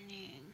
morning.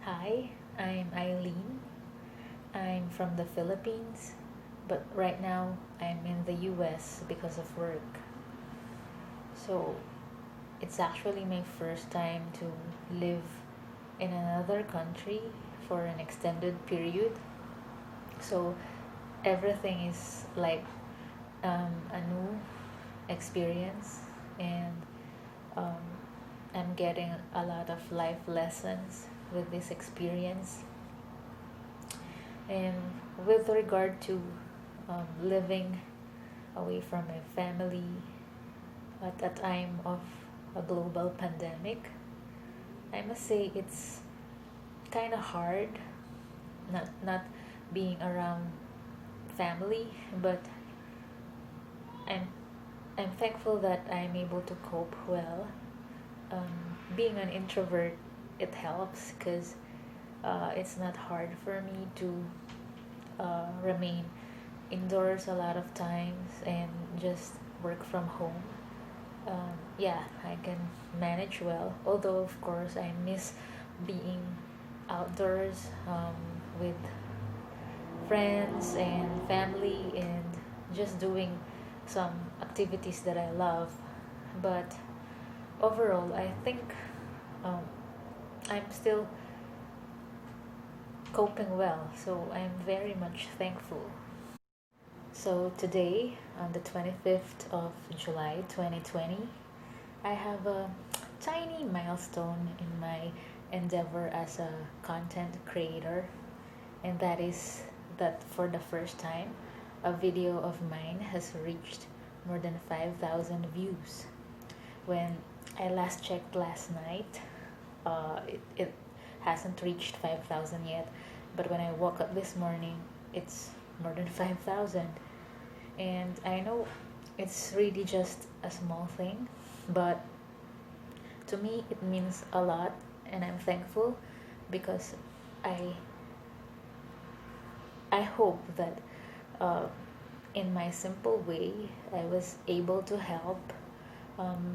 Hi, I'm Eileen. I'm from the Philippines, but right now I'm in the US because of work. So it's actually my first time to live in another country for an extended period. So everything is like a new experience, and um, I'm getting a lot of life lessons with this experience. And with regard to living away from my family at a time of a global pandemic, I must say it's kind of hard not being around family, but I'm I'm thankful that I'm able to cope well. Being an introvert, it helps because it's not hard for me to remain indoors a lot of times and just work from home. Yeah, I can manage well. Although, of course, I miss being outdoors with friends and family and just doing some activities that I love. But overall, I think um, I'm still coping well, so I'm very much thankful. So today, on the 25th of July 2020, I have a tiny milestone in my endeavor as a content creator, and that is that for the first time, a video of mine has reached more than 5,000 views. When I last checked last night, it hasn't reached 5,000 yet, but when I woke up this morning, it's more than 5,000. And I know it's really just a small thing, but to me it means a lot, and I'm thankful because I I hope that uh, in my simple way I was able to help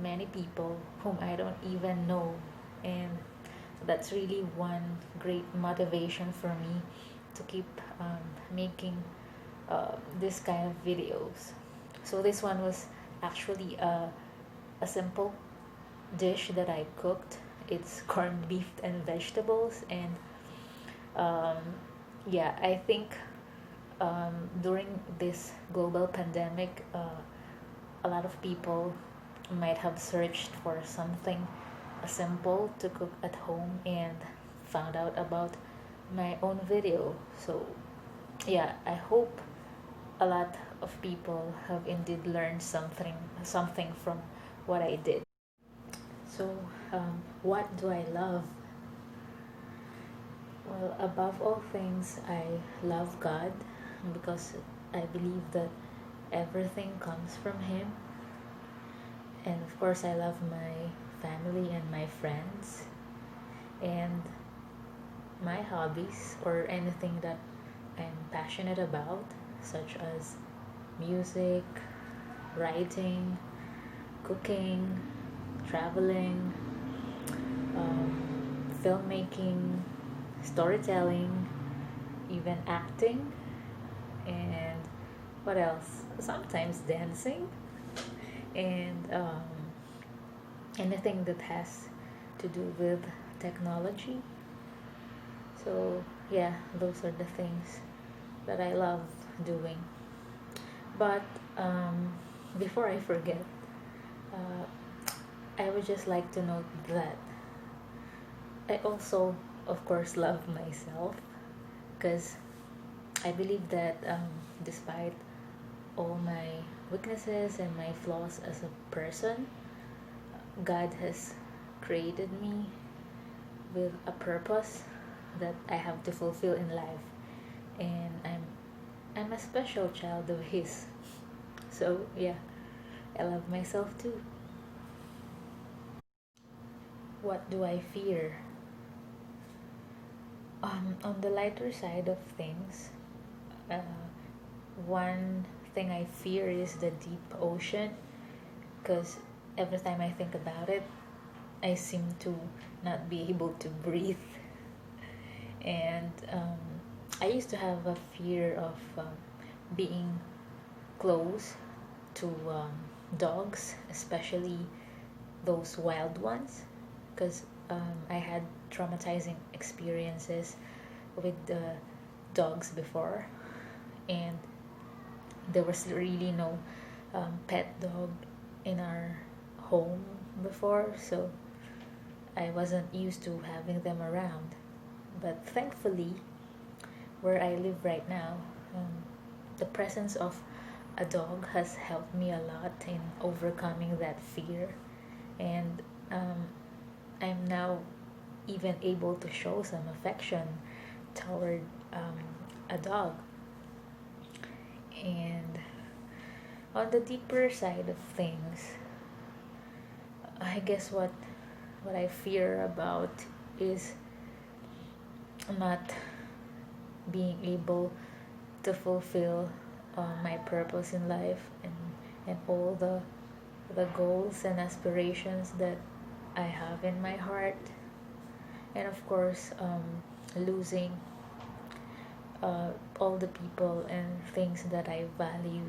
many people whom I don't even know, and that's really one great motivation for me to keep making this kind of videos. So this one was actually a simple dish that I cooked. It's corned beef and vegetables, and um, yeah, I think during this global pandemic, a lot of people might have searched for something simple to cook at home and found out about my own video. So yeah, I hope a lot of people have indeed learned something from what I did. So what do I love? Well, above all things, I love God because I believe that everything comes from Him. And of course, I love my family and my friends and my hobbies or anything that I'm passionate about, such as music, writing, cooking, traveling, filmmaking, storytelling, even acting, and what else? Sometimes dancing, and anything that has to do with technology. So, yeah, those are the things that I love doing. But before I forget, uh, I would just like to note that I also, of course, love myself because I believe that despite all my weaknesses and my flaws as a person, God has created me with a purpose that I have to fulfill in life, and I'm a special child of His. So yeah, I love myself too. What do I fear? On the lighter side of things, uh, one thing I fear is the deep ocean because every time I think about it, I seem to not be able to breathe. And I used to have a fear of being close to dogs, especially those wild ones, because I had traumatizing experiences with the dogs before, and there was really no pet dog in our home before, so I wasn't used to having them around. But thankfully, where I live right now, the presence of a dog has helped me a lot in overcoming that fear, and um, I'm now even able to show some affection toward a dog. And on the deeper side of things, I guess what I fear about is not being able to fulfill my purpose in life, and all the goals and aspirations that I have in my heart. and of course, losing all the people and things that I value.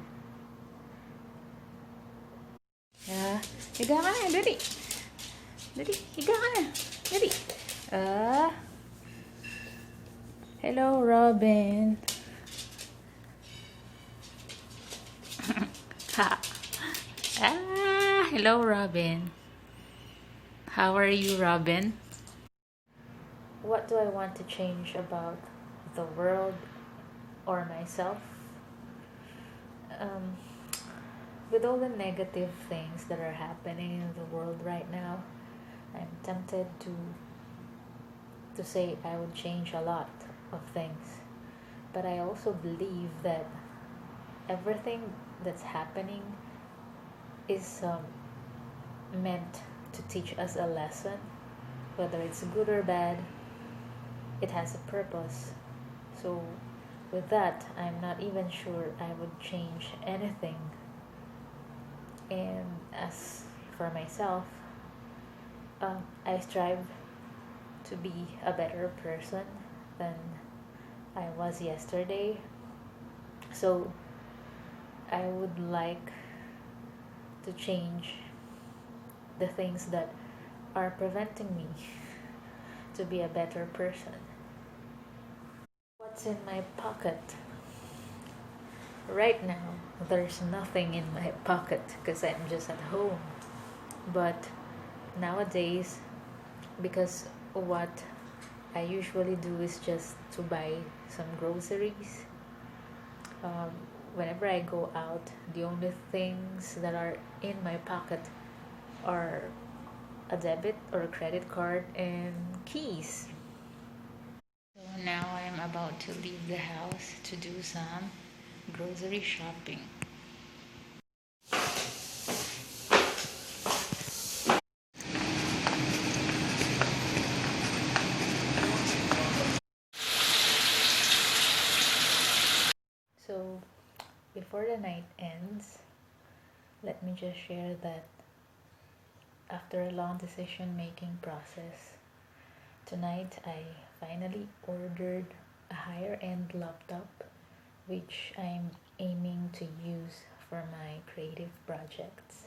Yeah, higa ka na, dali. Dali, higa ka na. Dali. Ah, hello, Robin. Ha. Hello, Robin. How are you, Robin? What do I want to change about the world or myself? Um, with all the negative things that are happening in the world right now, I'm tempted to say I would change a lot of things. But I also believe that everything that's happening is meant to teach us a lesson, whether it's good or bad. It has a purpose. So, with that, I'm not even sure I would change anything. And as for myself, I strive to be a better person than I was yesterday. So, I would like to change the things that are preventing me to be a better person. What's in my pocket? Right now, there's nothing in my pocket because I'm just at home. But nowadays, because what I usually do is just to buy some groceries. Um, Whenever I go out, the only things that are in my pocket are a debit or a credit card and keys. So now I'm about to leave the house to do some grocery shopping. So before the night ends, let me just share that after a long decision making process, tonight I finally ordered a higher end laptop which I'm aiming to use for my creative projects.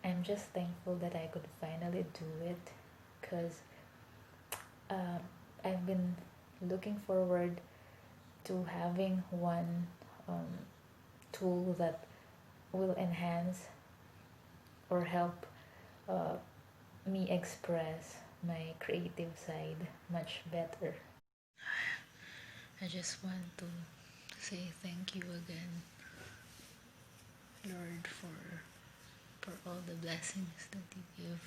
I'm just thankful that I could finally do it because uh, I've been looking forward to having one um, tool that will enhance or help uh, me express my creative side much better. I just want to say thank you again, Lord, for all the blessings that you give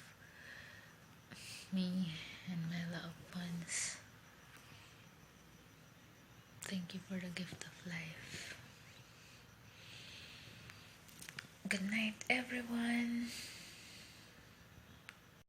me and my loved ones. Thank you for the gift of life. Good night, everyone.